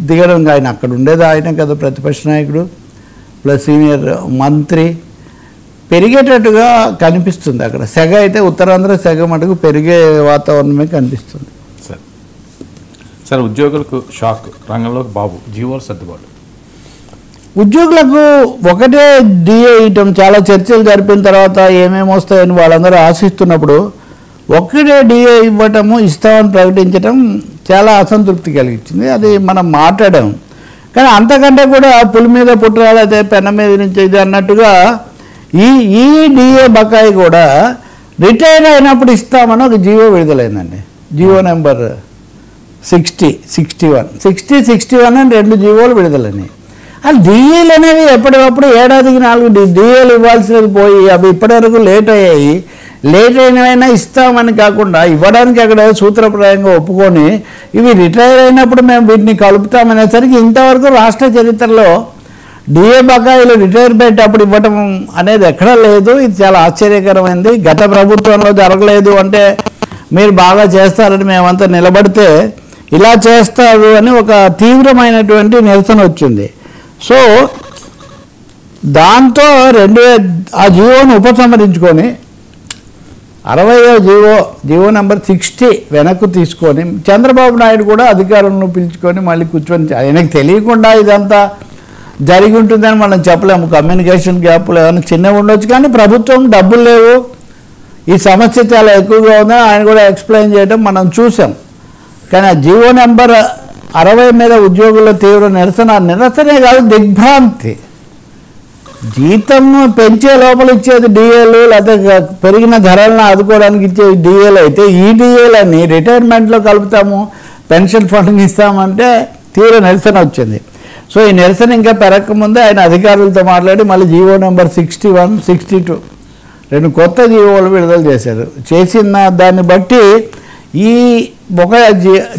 దిగడం. ఆయన అక్కడ ఉండేది ఆయన కదా ప్రతిపక్ష నాయకుడు ప్లస్ సీనియర్ మంత్రి. పెరిగేటట్టుగా కనిపిస్తుంది అక్కడ సెగ. అయితే ఉత్తరాంధ్ర సెగ మటుకు పెరిగే వాతావరణమే కనిపిస్తుంది. సార్ ఉద్యోగులకు షాక్, రంగంలోకి బాబు, జీవోల సర్దుబాటు. ఉద్యోగులకు ఒకటే డిఏ ఇవ్వటం, చాలా చర్చలు జరిపిన తర్వాత ఏమేమి వస్తాయని వాళ్ళందరూ ఆశిస్తున్నప్పుడు ఒక్కటే డిఏ ఇవ్వటము, ఇస్తామని ప్రకటించడం చాలా అసంతృప్తి కలిగించింది. అది మనం మాట్లాడాం. కానీ అంతకంటే కూడా పులి మీద పుట్టరాలైతే పెన్న మీద నుంచి ఇది అన్నట్టుగా ఈ డిఏ బకాయి కూడా రిటైర్ అయినప్పుడు ఇస్తామని ఒక జీవో విడుదలైందండి. జీవో నెంబర్ 61 అని 2 జీవోలు విడుదలైనాయి. అది డిఏలు అనేవి ఎప్పటికప్పుడు ఏడాదికి 4 డిఏలు ఇవ్వాల్సినది పోయి అవి ఇప్పటివరకు లేట్ అయ్యాయి. లేట్ అయినవైనా ఇస్తామని కాకుండా ఇవ్వడానికి అక్కడ సూత్రప్రాయంగా ఒప్పుకొని ఇవి రిటైర్ అయినప్పుడు మేము వీటిని కలుపుతామనేసరికి ఇంతవరకు రాష్ట్ర చరిత్రలో డిఏ బకాయిలు రిటైర్మెంట్ అప్పుడు ఇవ్వటం అనేది ఎక్కడా లేదు. ఇది చాలా ఆశ్చర్యకరమైంది. గత ప్రభుత్వంలో జరగలేదు అంటే మీరు బాగా చేస్తారని మేమంతా నిలబడితే ఇలా చేస్తారు అని ఒక తీవ్రమైనటువంటి నిరసన వచ్చింది. సో దాంతో ఆ జీవోను ఉపసంహరించుకొని 60వ జీవో నెంబర్ 60 వెనక్కు తీసుకొని చంద్రబాబు నాయుడు కూడా అధికారులను పిలుచుకొని మళ్ళీ కూర్చొని, ఆయనకు తెలియకుండా ఇదంతా జరిగి ఉంటుందని మనం చెప్పలేము. కమ్యూనికేషన్ గ్యాప్లు ఏమైనా చిన్నవి ఉండొచ్చు, కానీ ప్రభుత్వం డబ్బులు లేవు, ఈ సమస్య చాలా ఎక్కువగా ఉందని ఆయన కూడా ఎక్స్ప్లెయిన్ చేయడం మనం చూసాం. కానీ ఆ జీవో నెంబర్ 60 మీద ఉద్యోగుల తీవ్ర నిరసనే కాదు, దిగ్భ్రాంతి. జీతం పెంచే లోపల ఇచ్చేది డిఏలు, లేకపోతే పెరిగిన ధరలను ఆదుకోవడానికి ఇచ్చే డిఏలు అయితే ఈ డిఏలని రిటైర్మెంట్లో కలుపుతాము, పెన్షన్ ఫండ్కి ఇస్తామంటే తీవ్ర నిరసన వచ్చింది. సో ఈ నిరసన ఇంకా పెరగకముందే ఆయన అధికారులతో మాట్లాడి మళ్ళీ జీవో నెంబర్ 61, 62 2 కొత్త జీవోలు విడుదల చేశారు. చేసిన దాన్ని బట్టి ఈ ఒక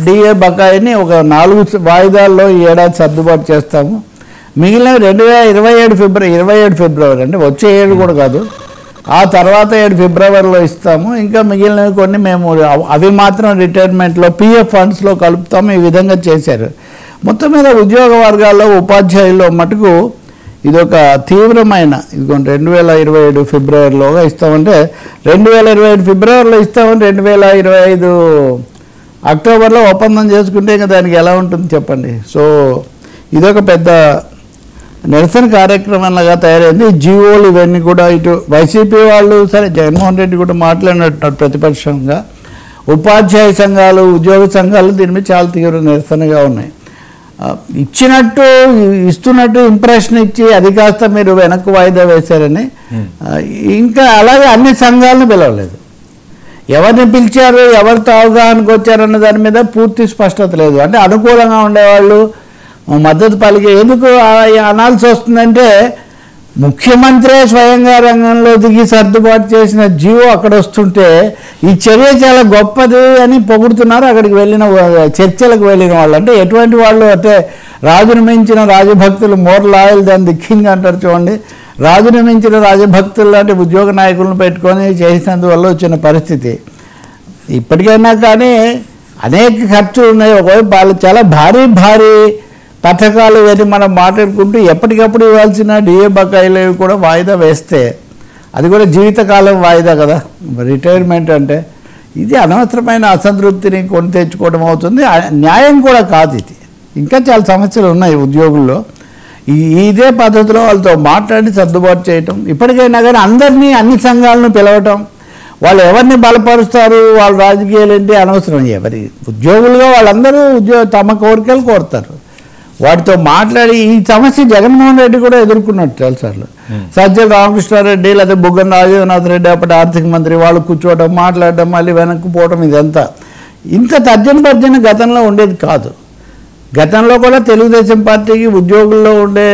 డిఏ బకాయిని ఒక 4 వాయిదాల్లో ఈ ఏడాది సర్దుబాటు చేస్తాము. మిగిలిన 2027 ఫిబ్రవరి అంటే వచ్చే ఏడు కూడా కాదు, ఆ తర్వాత 7 ఫిబ్రవరిలో ఇస్తాము. ఇంకా మిగిలినవి కొన్ని మేము అవి మాత్రం రిటైర్మెంట్లో పిఎఫ్ ఫండ్స్లో కలుపుతాము. ఈ విధంగా చేశారు. మొత్తం మీద ఉద్యోగ వర్గాల్లో ఉపాధ్యాయుల్లో మటుకు ఇదొక తీవ్రమైన, ఇదిగోండి 2027 ఫిబ్రవరిలోగా ఇస్తామంటే 2027 ఫిబ్రవరిలో ఇస్తామని 2025 అక్టోబర్లో ఒప్పందం చేసుకుంటే ఇంకా దానికి ఎలా ఉంటుంది చెప్పండి. సో ఇదొక పెద్ద నిరసన కార్యక్రమంలాగా తయారైంది. జీవోలు ఇవన్నీ కూడా ఇటు వైసీపీ వాళ్ళు, సరే జగన్మోహన్ రెడ్డి కూడా మాట్లాడినట్టున్నారు ప్రతిపక్షంగా, ఉపాధ్యాయ సంఘాలు, ఉద్యోగ సంఘాలు దీని మీద చాలా తీవ్ర నిరసనగా ఉన్నాయి. ఇస్తున్నట్టు ఇంప్రెషన్ ఇచ్చి అది కాస్త మీరు వెనక్కు వాయిదా వేశారని, ఇంకా అలాగే అన్ని సంఘాలను పిలవలేదు. ఎవరిని పిలిచారు, ఎవరితో అవగాహనకు వచ్చారన్న దాని మీద పూర్తి స్పష్టత లేదు. అంటే అనుకూలంగా ఉండేవాళ్ళు మద్దతు పలికి ఎందుకు అనాల్సి వస్తుందంటే ముఖ్యమంత్రే స్వయంగా రంగంలో దిగి సర్దుబాటు చేసిన జీవో అక్కడ వస్తుంటే ఈ చర్య చాలా గొప్పది అని పొగుడుతున్నారు. అక్కడికి వెళ్ళిన చర్చలకు వెళ్ళిన వాళ్ళు అంటే ఎటువంటి వాళ్ళు అంటే రాజును మించిన రాజభక్తులు more loyal than the king అంటారు చూడండి. రాజును మించిన రాజభక్తులు లాంటి ఉద్యోగ నాయకులను పెట్టుకొని చేసినందువల్ల వచ్చిన పరిస్థితి. ఇప్పటికైనా కానీ అనేక ఖర్చులు ఉన్నాయి. ఒకవైపు వాళ్ళు చాలా భారీ పథకాలు ఇవన్నీ మనం మాట్లాడుకుంటూ ఎప్పటికప్పుడు ఇవ్వాల్సిన డిఏ బకాయిలు కూడా వాయిదా వేస్తే అది కూడా జీవితకాలం వాయిదా కదా, రిటైర్మెంట్ అంటే ఇది అనవసరమైన అసంతృప్తిని కొని తెచ్చుకోవడం అవుతుంది. న్యాయం కూడా కాదు ఇది. ఇంకా చాలా సమస్యలు ఉన్నాయి ఉద్యోగుల్లో. ఇదే పద్ధతిలో వాళ్ళతో మాట్లాడి సర్దుబాటు చేయటం, ఇప్పటికైనా కానీ అందరినీ అన్ని సంఘాలను పిలవటం, వాళ్ళు ఎవరిని బలపరుస్తారు, వాళ్ళ రాజకీయాలు ఏంటి అనవసరం. ఎవరి ఉద్యోగులుగా వాళ్ళందరూ తమ కోరికలు కోరుతారు. వాటితో మాట్లాడి ఈ సమస్య జగన్మోహన్ రెడ్డి కూడా ఎదుర్కొన్నట్టు చాలాసార్లు. సజ్జల రామకృష్ణారెడ్డి లేదా బుగ్గన రాజేంద్రనాథ్ రెడ్డి అప్పటి ఆర్థిక మంత్రి వాళ్ళు కూర్చోవడం, మాట్లాడడం, మళ్ళీ వెనక్కి పోవడం, ఇదంతా ఇంత తర్జన గతంలో ఉండేది కాదు. గతంలో కూడా తెలుగుదేశం పార్టీకి ఉద్యోగుల్లో ఉండే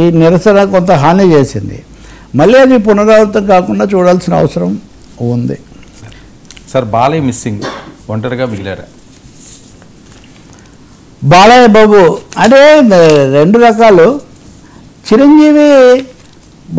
ఈ నిరసన కొంత హాని చేసింది. మళ్ళీ అది పునరావృతం కాకుండా చూడాల్సిన అవసరం ఉంది. సార్ బాలయ్య మిస్సింగ్, ఒంటరిగా మిగిలారా? బాలయ్య బాబు అంటే 2 రకాలు. చిరంజీవి